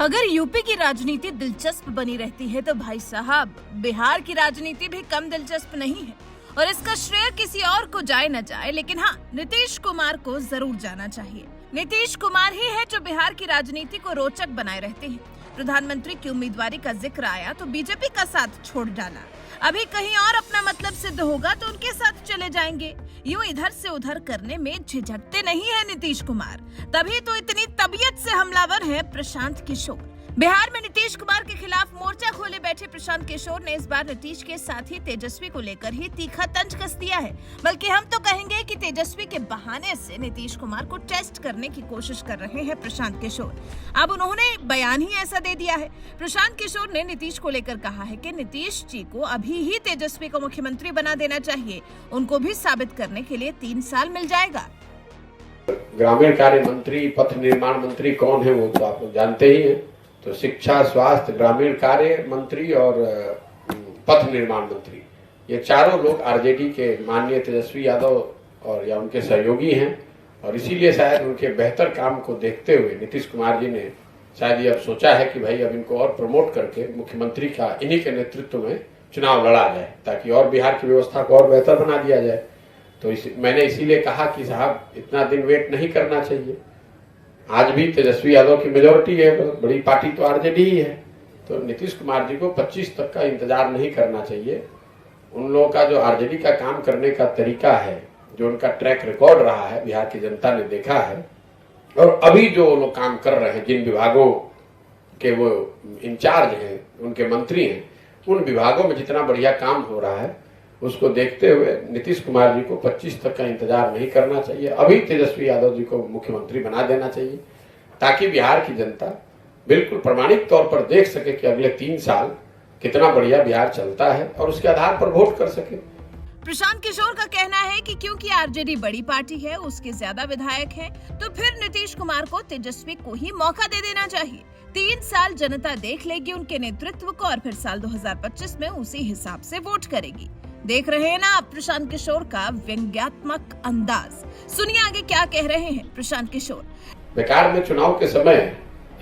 अगर यूपी की राजनीति दिलचस्प बनी रहती है तो भाई साहब बिहार की राजनीति भी कम दिलचस्प नहीं है। और इसका श्रेय किसी और को जाए न जाए, लेकिन हाँ, नीतीश कुमार को जरूर जाना चाहिए। नीतीश कुमार ही है जो बिहार की राजनीति को रोचक बनाए रहते हैं। प्रधानमंत्री की उम्मीदवारी का जिक्र आया तो बीजेपी का साथ छोड़ डाला। अभी कहीं और अपना मतलब सिद्ध होगा तो उनके साथ चले जाएंगे। यूं इधर से उधर करने में झिझकते नहीं है नीतीश कुमार, तभी तो इतनी तबीयत से हमलावर है प्रशांत किशोर। बिहार में नीतीश कुमार के खिलाफ मोर्चा खोले बैठे प्रशांत किशोर ने इस बार नीतीश के साथी तेजस्वी को लेकर ही तीखा तंज कस दिया है। बल्कि हम तो कहेंगे कि तेजस्वी के बहाने से नीतीश कुमार को टेस्ट करने की कोशिश कर रहे हैं प्रशांत किशोर। अब उन्होंने बयान ही ऐसा दे दिया है। प्रशांत किशोर ने नीतीश को लेकर कहा है कि नीतीश जी को अभी ही तेजस्वी को मुख्यमंत्री बना देना चाहिए। उनको भी साबित करने के लिए 3 साल मिल जाएगा। ग्रामीण कार्य मंत्री, पथ निर्माण मंत्री कौन है वो तो आप लोग जानते ही हैं। तो शिक्षा, स्वास्थ्य, ग्रामीण कार्य मंत्री और पथ निर्माण मंत्री, ये चारों लोग आरजेडी के माननीय तेजस्वी यादव और या उनके सहयोगी हैं। और इसीलिए शायद उनके बेहतर काम को देखते हुए नीतीश कुमार जी ने शायद ये अब सोचा है कि भाई अब इनको और प्रमोट करके मुख्यमंत्री का इन्हीं के नेतृत्व में चुनाव लड़ा जाए, ताकि और बिहार की व्यवस्था को और बेहतर बना दिया जाए। तो मैंने इसीलिए कहा कि साहब इतना दिन वेट नहीं करना चाहिए। आज भी तेजस्वी यादव की मेजोरिटी है, बड़ी पार्टी तो आरजेडी ही है। तो नीतीश कुमार जी को 25 तक का इंतजार नहीं करना चाहिए। उन लोगों का जो आरजेडी का काम करने का तरीका है, जो उनका ट्रैक रिकॉर्ड रहा है, बिहार की जनता ने देखा है। और अभी जो लोग काम कर रहे हैं, जिन विभागों के वो इंचार्ज हैं, उनके मंत्री हैं, उन विभागों में जितना बढ़िया काम हो रहा है उसको देखते हुए नीतीश कुमार जी को 25 तक का इंतजार नहीं करना चाहिए। अभी तेजस्वी यादव जी को मुख्यमंत्री बना देना चाहिए, ताकि बिहार की जनता बिल्कुल प्रमाणिक तौर पर देख सके कि अगले 3 साल कितना बढ़िया बिहार चलता है और उसके आधार पर वोट कर सके। प्रशांत किशोर का कहना है कि क्योंकि आरजेडी बड़ी पार्टी है, उसके ज्यादा विधायक हैं, तो फिर नीतीश कुमार को तेजस्वी को ही मौका दे देना चाहिए। 3 साल जनता देख लेगी उनके नेतृत्व को और फिर साल 2025 में उसी हिसाब से वोट करेगी। देख रहे हैं ना आप प्रशांत किशोर का व्यंग्यात्मक अंदाज। सुनिए आगे क्या कह रहे हैं प्रशांत किशोर। बेकार में चुनाव के समय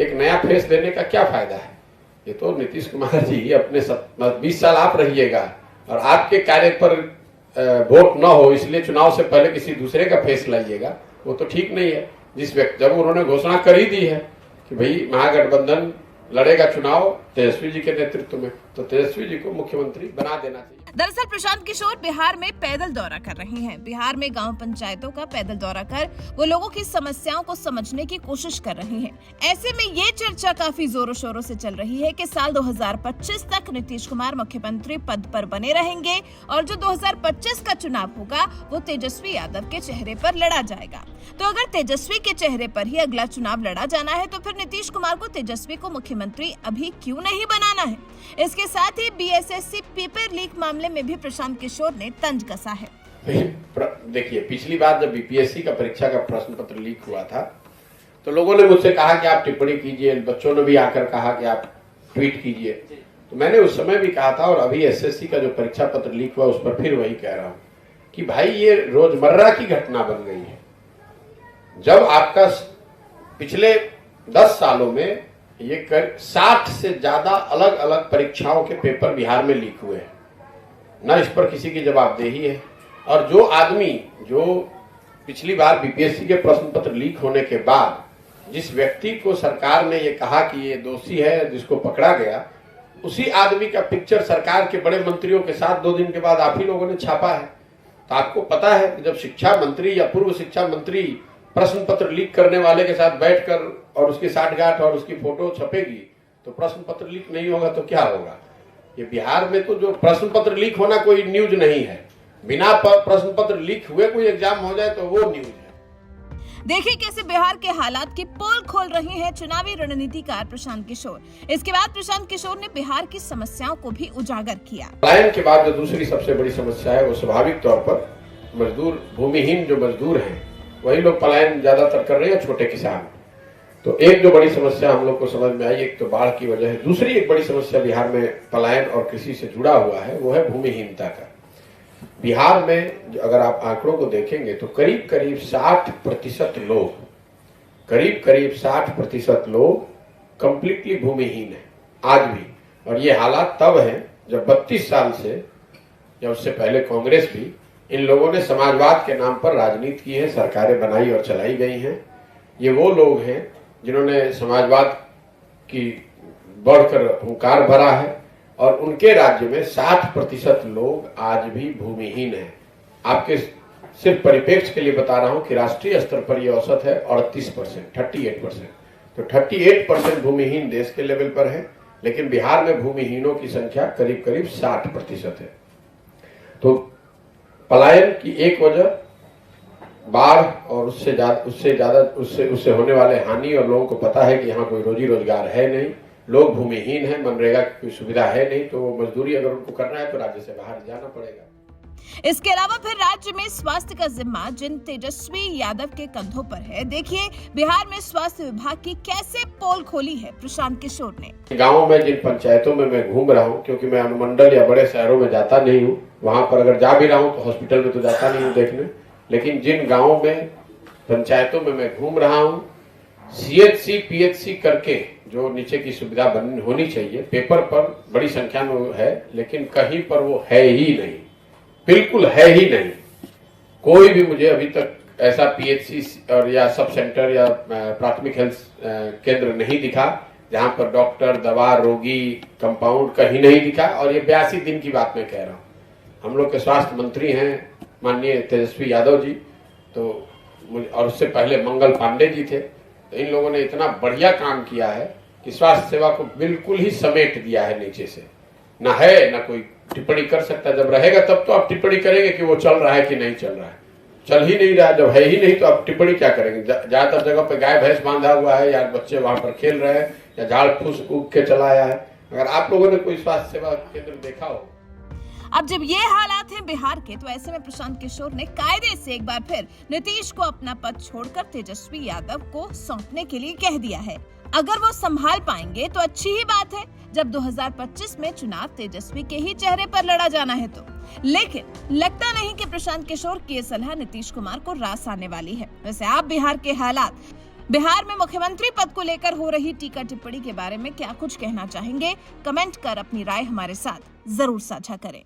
एक नया फेस देने का क्या फायदा है। ये तो नीतीश कुमार जी अपने 20 साल आप रहिएगा और आपके कार्य पर वोट न हो, इसलिए चुनाव से पहले किसी दूसरे का फेस लाइएगा, वो तो ठीक नहीं है। जब उन्होंने घोषणा कर ही दी है कि भाई महागठबंधन लड़ेगा चुनाव तेजस्वी जी के नेतृत्व में, तो तेजस्वी जी को मुख्यमंत्री बना देना चाहिए। दरअसल प्रशांत किशोर बिहार में पैदल दौरा कर रहे हैं। बिहार में गांव पंचायतों का पैदल दौरा कर वो लोगों की समस्याओं को समझने की कोशिश कर रहे हैं। ऐसे में ये चर्चा काफी जोरों शोरों से चल रही है कि साल 2025 तक नीतीश कुमार मुख्यमंत्री पद पर बने रहेंगे और जो 2025 का चुनाव होगा वो तेजस्वी यादव के चेहरे पर लड़ा जाएगा। तो अगर तेजस्वी के चेहरे पर ही अगला चुनाव लड़ा जाना है तो फिर नीतीश कुमार को तेजस्वी को मुख्यमंत्री अभी क्यों नहीं बनाना है। इसके साथ ही बीएसएससी पेपर लीक मामले में भी प्रशांत किशोर ने तंज कसा है। देखिए, पिछली बार जब बीपीएससी का परीक्षा का प्रश्न पत्र लीक हुआ था तो लोगों ने मुझसे कहा कि आप टिप्पणी कीजिए, बच्चों ने भी आकर कहा कि आप ट्वीट कीजिए। तो मैंने उस समय भी कहा था और अभी एसएससी का जो परीक्षा पत्र लीक हुआ उस पर फिर वही कह रहा हूँ कि भाई ये रोजमर्रा की घटना बन गई है। जब आपका पिछले 10 सालों में ये 60 से ज्यादा अलग अलग परीक्षाओं के पेपर बिहार में लीक हुए हैं, न इस पर किसी की जवाबदेही है। और जो आदमी जो पिछली बार बीपीएससी के प्रश्न पत्र लीक होने के बाद जिस व्यक्ति को सरकार ने ये कहा कि ये दोषी है, जिसको पकड़ा गया, उसी आदमी का पिक्चर सरकार के बड़े मंत्रियों के साथ 2 दिन के बाद आप ही लोगों ने छापा है। तो आपको पता है कि जब शिक्षा मंत्री या पूर्व शिक्षा मंत्री प्रश्न पत्र लीक करने वाले के साथ बैठकर और उसकी साठगांठ और उसकी फोटो छपेगी तो प्रश्न पत्र लीक नहीं होगा तो क्या होगा। ये बिहार में तो जो प्रश्न पत्र लीक होना कोई न्यूज नहीं है, बिना प्रश्न पत्र लीक हुए कोई एग्जाम हो जाए तो वो न्यूज है। देखिए कैसे बिहार के हालात की पोल खोल रहे हैं चुनावी रणनीतिकार प्रशांत किशोर। इसके बाद प्रशांत किशोर ने बिहार की समस्याओं को भी उजागर किया। पलायन के बाद जो दूसरी सबसे बड़ी समस्या है वो स्वाभाविक तौर पर मजदूर, भूमिहीन जो मजदूर हैं वही लोग पलायन ज्यादातर कर रहे हैं, छोटे किसान। तो एक जो बड़ी समस्या हम लोग को समझ में आई, एक तो बाढ़ की वजह है। दूसरी एक बड़ी समस्या बिहार में पलायन और कृषि से जुड़ा हुआ है, वो है भूमिहीनता का। बिहार में अगर आप आंकड़ों को देखेंगे तो करीब करीब 60% लोग कंप्लीटली भूमिहीन है आज भी। और ये हालात तब है जब 32 साल से या उससे पहले कांग्रेस भी, इन लोगों ने समाजवाद के नाम पर राजनीति की है, सरकारें बनाई और चलाई गई हैं। ये वो लोग हैं जिन्होंने समाजवाद की बढ़कर हुंकार भरा है और उनके राज्य में 60% लोग आज भी भूमिहीन हैं। आपके सिर्फ परिप्रेक्ष्य के लिए बता रहा हूं कि राष्ट्रीय स्तर पर यह औसत है 38%, 38%। तो 38% भूमिहीन देश के लेवल पर है, लेकिन बिहार में भूमिहीनों की संख्या करीब करीब 60% है। तो पलायन की एक वजह बाढ़ और उससे होने वाले हानि, और लोगों को पता है कि यहाँ कोई रोजी रोजगार है नहीं, लोग भूमिहीन हैं, मनरेगा की कोई सुविधा है नहीं, तो मजदूरी अगर उनको करना है तो राज्य से बाहर जाना पड़ेगा। इसके अलावा फिर राज्य में स्वास्थ्य का जिम्मा जिन तेजस्वी यादव के कंधों पर है, देखिए बिहार में स्वास्थ्य विभाग की कैसे पोल खोली है प्रशांत किशोर ने। गाँव में जिन पंचायतों में मैं घूम रहा हूँ, क्योंकि मैं अनुमंडल या बड़े शहरों में जाता नहीं हूँ, वहां पर अगर जा भी रहा हूँ तो हॉस्पिटल में तो जाता नहीं हूँ देखने, लेकिन जिन गाँवों में पंचायतों में मैं घूम रहा हूँ, CHC PHC करके जो नीचे की सुविधा होनी चाहिए, पेपर पर बड़ी संख्या में है, लेकिन कहीं पर वो है ही नहीं, बिल्कुल है ही नहीं। कोई भी मुझे अभी तक ऐसा PHC और या सब सेंटर या प्राथमिक हेल्थ केंद्र नहीं दिखा जहां पर डॉक्टर, दवा, रोगी, कंपाउंड कहीं नहीं दिखा। और ये 82 दिन की बात मैं कह रहा हूँ। हम लोग के स्वास्थ्य मंत्री हैं माननीय तेजस्वी यादव जी, तो और उससे पहले मंगल पांडे जी थे। तो इन लोगों ने इतना बढ़िया काम किया है कि स्वास्थ्य सेवा को बिल्कुल ही समेट दिया है नीचे से। ना है ना कोई टिप्पणी कर सकता। जब रहेगा तब तो आप टिप्पणी करेंगे कि वो चल रहा है कि नहीं चल रहा है। चल ही नहीं रहा, जब है ही नहीं तो आप टिप्पणी क्या करेंगे। ज्यादातर जगह पे गाय भैंस बांधा हुआ है या बच्चे वहां पर खेल रहे हैं या झाड़ फूस उग के चला आया है। अगर आप लोगों ने कोई स्वास्थ्य सेवा केंद्र देखा हो। अब जब ये हालात हैं बिहार के, तो ऐसे में प्रशांत किशोर ने कायदे से एक बार फिर नीतीश को अपना पद छोड़कर तेजस्वी यादव को सौंपने के लिए कह दिया है। अगर वो संभाल पाएंगे तो अच्छी ही बात है, जब 2025 में चुनाव तेजस्वी के ही चेहरे पर लड़ा जाना है तो। लेकिन लगता नहीं कि प्रशांत किशोर की ये सलाह नीतीश कुमार को रास आने वाली है। वैसे आप बिहार के हालात, बिहार में मुख्यमंत्री पद को लेकर हो रही टीका टिप्पणी के बारे में क्या कुछ कहना चाहेंगे? कमेंट कर अपनी राय हमारे साथ जरूर साझा करें।